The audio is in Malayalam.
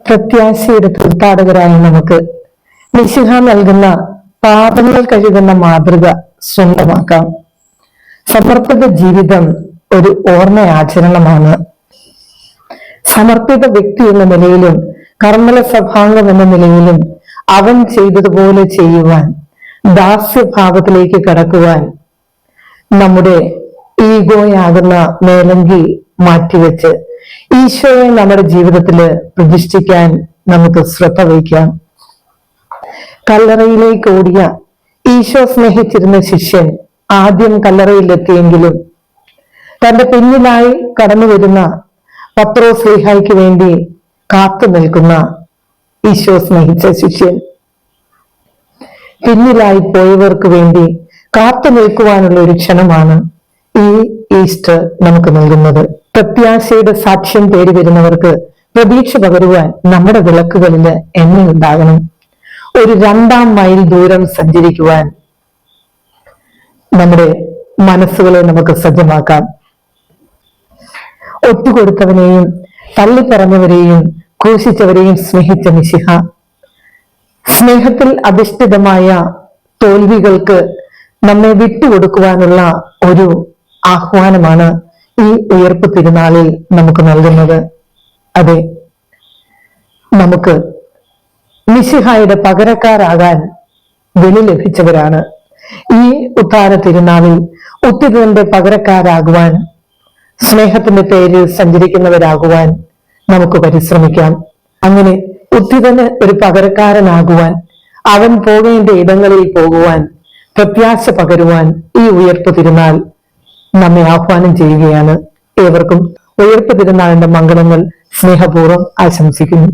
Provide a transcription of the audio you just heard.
പ്രത്യാശയുടെ തീർത്ഥാടകരായ നമുക്ക് മിശിഹ നൽകുന്ന പാപങ്ങൾ കഴുകുന്ന മാതൃക സ്വന്തമാക്കാം. സമർപ്പിത ജീവിതം ഒരു ഓർമ്മയാചരണമാണ്. സമർപ്പിത വ്യക്തി എന്ന നിലയിലും കർമ്മല സഭാംഗം എന്ന നിലയിലും അവൻ ചെയ്തതുപോലെ ചെയ്യുവാൻ, ദാസ്യഭാവത്തിലേക്ക് കടക്കുവാൻ, നമ്മുടെ ഈഗോയാകുന്ന മേലങ്കി മാറ്റിവെച്ച് ഈശോയെ നമ്മുടെ ജീവിതത്തിൽ പ്രതിഷ്ഠിക്കാൻ നമുക്ക് ശ്രദ്ധ വയ്ക്കാം. കല്ലറയിലേക്ക് ഓടിയ ഈശോ സ്നേഹിച്ചിരുന്ന ശിഷ്യൻ ആദ്യം കല്ലറയിലെത്തിയെങ്കിലും തന്റെ പിന്നിലായി കടന്നു വരുന്ന പത്രോസ് ശ്ലീഹായ്ക്ക് വേണ്ടി കാത്തു നിൽക്കുന്ന ഈശോ സ്നേഹിച്ച ശിഷ്യൻ, പിന്നിലായി പോയവർക്ക് വേണ്ടി കാത്തു നിൽക്കുവാനുള്ള ഒരു ക്ഷണമാണ് ഈ ഈസ്റ്റർ നമുക്ക് നൽകുന്നത്. പ്രത്യാശയുടെ സാക്ഷ്യം തേടി വരുന്നവർക്ക് പ്രതീക്ഷ പകരുവാൻ നമ്മുടെ വിളക്കുകളിൽ എണ്ണയുണ്ടാകണം. ഒരു 2 മൈൽ ദൂരം സഞ്ചരിക്കുവാൻ നമ്മുടെ മനസ്സുകളെ നമുക്ക് സജ്ജമാക്കാം. ഒറ്റുകൊടുത്തവനെയും തള്ളിപ്പറഞ്ഞവരെയും ക്രൂശിച്ചവരെയും സ്നേഹിച്ച മിശിഹ സ്നേഹത്തിൽ അധിഷ്ഠിതമായ തോൽവികൾക്ക് നമ്മെ വിട്ടുകൊടുക്കുവാനുള്ള ഒരു ആഹ്വാനമാണ് ഈ ഉയർപ്പ് തിരുനാളിൽ നമുക്ക് നൽകുന്നത്. അതെ, നമുക്ക് മിശിഹായുടെ പകരക്കാരാകാൻ വിളി ലഭിച്ചവരാണ്. ഈ ഉദ്ധാര തിരുനാളിൽ ഉത്തിതന്റെ പകരക്കാരാകുവാൻ, സ്നേഹത്തിന്റെ പേരിൽ സഞ്ചരിക്കുന്നവരാകുവാൻ നമുക്ക് പരിശ്രമിക്കാം. അങ്ങനെ ഉത്തിതന് ഒരു പകരക്കാരനാകുവാൻ, അവൻ പോകേണ്ട ഇടങ്ങളിൽ പോകുവാൻ, പ്രത്യാശ പകരുവാൻ ഈ ഉയർപ്പ് തിരുനാൾ നമ്മെ ആഹ്വാനം ചെയ്യുകയാണ്. ഏവർക്കും ഉയർപ്പ് തിരുനാളിന്റെ മംഗളങ്ങൾ സ്നേഹപൂർവ്വം ആശംസിക്കുന്നു.